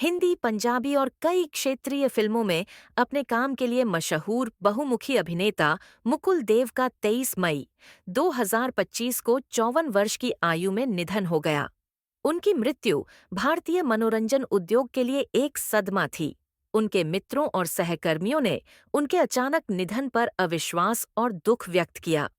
हिंदी, पंजाबी और कई क्षेत्रीय फिल्मों में अपने काम के लिए मशहूर बहुमुखी अभिनेता मुकुल देव का 23 मई 2025 को 54 वर्ष की आयु में निधन हो गया। उनकी मृत्यु भारतीय मनोरंजन उद्योग के लिए एक सदमा थी। उनके मित्रों और सहकर्मियों ने उनके अचानक निधन पर अविश्वास और दुख व्यक्त किया।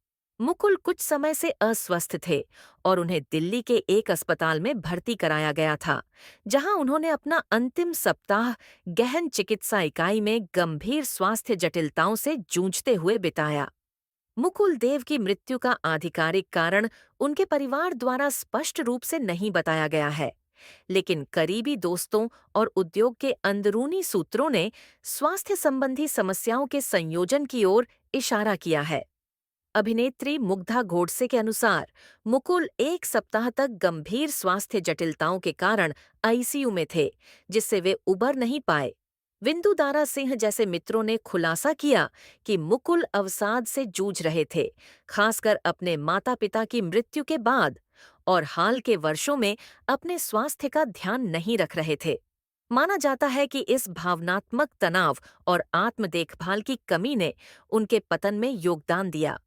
मुकुल कुछ समय से अस्वस्थ थे और उन्हें दिल्ली के एक अस्पताल में भर्ती कराया गया था, जहां उन्होंने अपना अंतिम सप्ताह गहन चिकित्सा इकाई में गंभीर स्वास्थ्य जटिलताओं से जूझते हुए बिताया। मुकुल देव की मृत्यु का आधिकारिक कारण उनके परिवार द्वारा स्पष्ट रूप से नहीं बताया गया है, लेकिन करीबी दोस्तों और उद्योग के अंदरूनी सूत्रों ने स्वास्थ्य संबंधी समस्याओं के संयोजन की ओर इशारा किया है। अभिनेत्री मुग्धा गोडसे के अनुसार मुकुल एक सप्ताह तक गंभीर स्वास्थ्य जटिलताओं के कारण आईसीयू में थे, जिससे वे उबर नहीं पाए। विंदु दारा सिंह जैसे मित्रों ने खुलासा किया कि मुकुल अवसाद से जूझ रहे थे, खासकर अपने माता पिता की मृत्यु के बाद, और हाल के वर्षों में अपने स्वास्थ्य का ध्यान नहीं रख रहे थे। माना जाता है कि इस भावनात्मक तनाव और आत्म देखभाल की कमी ने उनके पतन में योगदान दिया।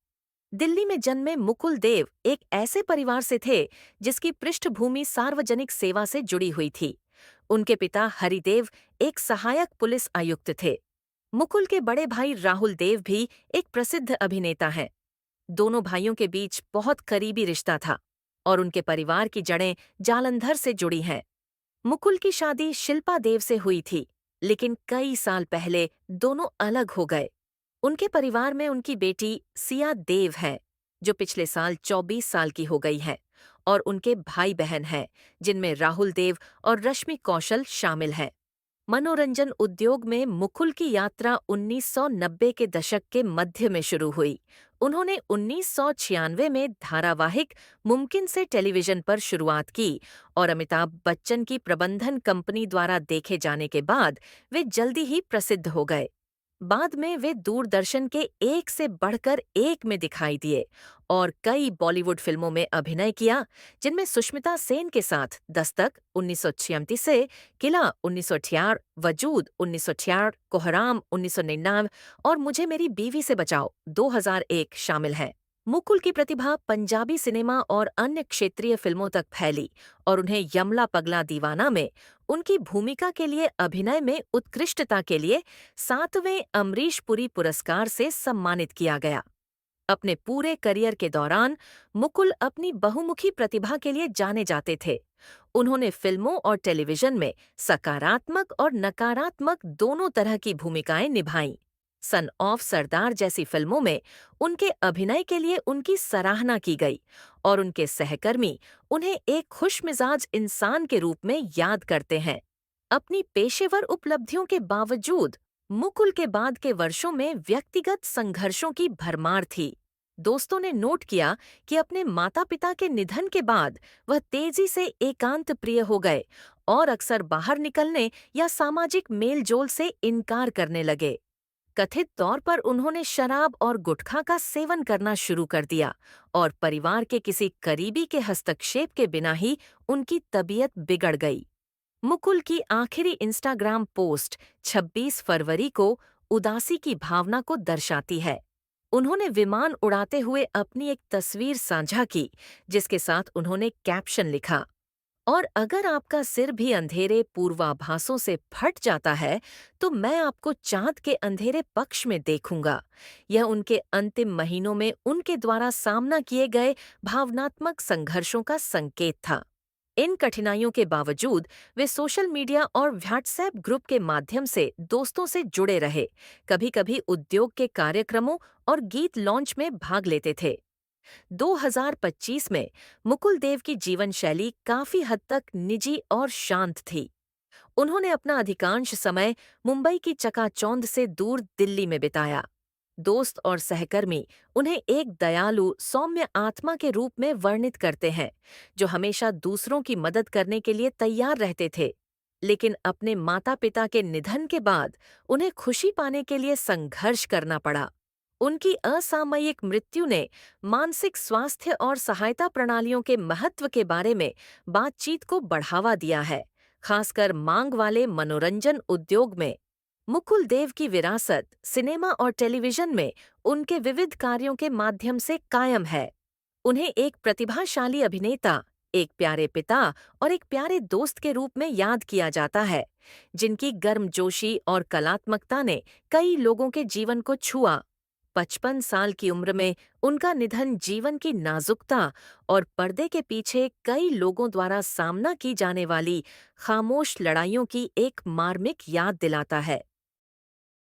दिल्ली में जन्मे मुकुल देव एक ऐसे परिवार से थे जिसकी पृष्ठभूमि सार्वजनिक सेवा से जुड़ी हुई थी। उनके पिता हरिदेव एक सहायक पुलिस आयुक्त थे। मुकुल के बड़े भाई राहुल देव भी एक प्रसिद्ध अभिनेता हैं। दोनों भाइयों के बीच बहुत करीबी रिश्ता था और उनके परिवार की जड़ें जालंधर से जुड़ी हैं। मुकुल की शादी शिल्पा देव से हुई थी, लेकिन कई साल पहले दोनों अलग हो गए। उनके परिवार में उनकी बेटी सिया देव है, जो पिछले साल 24 साल की हो गई है, और उनके भाई बहन हैं, जिनमें राहुल देव और रश्मि कौशल शामिल हैं। मनोरंजन उद्योग में मुकुल की यात्रा 1990 के दशक के मध्य में शुरू हुई। उन्होंने 1996 में धारावाहिक मुमकिन से टेलीविजन पर शुरुआत की और अमिताभ बच्चन की प्रबंधन कंपनी द्वारा देखे जाने के बाद वे जल्दी ही प्रसिद्ध हो गए। बाद में वे दूरदर्शन के एक से बढ़कर एक में दिखाई दिए और कई बॉलीवुड फिल्मों में अभिनय किया, जिनमें सुष्मिता सेन के साथ दस्तक 1986 से, किला 1968, वजूद 1968, कोहराम 1999 और मुझे मेरी बीवी से बचाओ 2001 शामिल हैं। मुकुल की प्रतिभा पंजाबी सिनेमा और अन्य क्षेत्रीय फिल्मों तक फैली और उन्हें यमला पगला दीवाना में उनकी भूमिका के लिए अभिनय में उत्कृष्टता के लिए 7वें अमरीश पुरी पुरस्कार से सम्मानित किया गया। अपने पूरे करियर के दौरान मुकुल अपनी बहुमुखी प्रतिभा के लिए जाने जाते थे। उन्होंने फिल्मों और टेलीविजन में सकारात्मक और नकारात्मक दोनों तरह की भूमिकाएं निभाईं। सन ऑफ सरदार जैसी फिल्मों में उनके अभिनय के लिए उनकी सराहना की गई और उनके सहकर्मी उन्हें एक खुशमिजाज इंसान के रूप में याद करते हैं। अपनी पेशेवर उपलब्धियों के बावजूद मुकुल के बाद के वर्षों में व्यक्तिगत संघर्षों की भरमार थी। दोस्तों ने नोट किया कि अपने माता-पिता के निधन के बाद वह तेजी से एकांत प्रिय हो गए और अक्सर बाहर निकलने या सामाजिक मेलजोल से इनकार करने लगे। कथित तौर पर उन्होंने शराब और गुटखा का सेवन करना शुरू कर दिया और परिवार के किसी करीबी के हस्तक्षेप के बिना ही उनकी तबीयत बिगड़ गई। मुकुल की आखिरी इंस्टाग्राम पोस्ट 26 फरवरी को उदासी की भावना को दर्शाती है। उन्होंने विमान उड़ाते हुए अपनी एक तस्वीर साझा की, जिसके साथ उन्होंने कैप्शन लिखा, और अगर आपका सिर भी अंधेरे पूर्वाभासों से फट जाता है, तो मैं आपको चाँद के अंधेरे पक्ष में देखूंगा। यह उनके अंतिम महीनों में उनके द्वारा सामना किए गए भावनात्मक संघर्षों का संकेत था। इन कठिनाइयों के बावजूद वे सोशल मीडिया और व्हाट्सएप ग्रुप के माध्यम से दोस्तों से जुड़े रहे, कभी-कभी उद्योग के कार्यक्रमों और गीत लॉन्च में भाग लेते थे। 2025 में मुकुल देव की जीवन शैली काफी हद तक निजी और शांत थी। उन्होंने अपना अधिकांश समय मुंबई की चकाचौंध से दूर दिल्ली में बिताया। दोस्त और सहकर्मी उन्हें एक दयालु, सौम्य आत्मा के रूप में वर्णित करते हैं, जो हमेशा दूसरों की मदद करने के लिए तैयार रहते थे। लेकिन अपने माता-पिता के निधन के बाद उन्हें खुशी पाने के लिए संघर्ष करना पड़ा। उनकी असामयिक मृत्यु ने मानसिक स्वास्थ्य और सहायता प्रणालियों के महत्व के बारे में बातचीत को बढ़ावा दिया है, खासकर मांग वाले मनोरंजन उद्योग में। मुकुल देव की विरासत सिनेमा और टेलीविजन में उनके विविध कार्यों के माध्यम से कायम है। उन्हें एक प्रतिभाशाली अभिनेता, एक प्यारे पिता और एक प्यारे दोस्त के रूप में याद किया जाता है, जिनकी गर्मजोशी और कलात्मकता ने कई लोगों के जीवन को छुआ। 55 साल की उम्र में उनका निधन जीवन की नाजुकता और पर्दे के पीछे कई लोगों द्वारा सामना की जाने वाली खामोश लड़ाइयों की एक मार्मिक याद दिलाता है।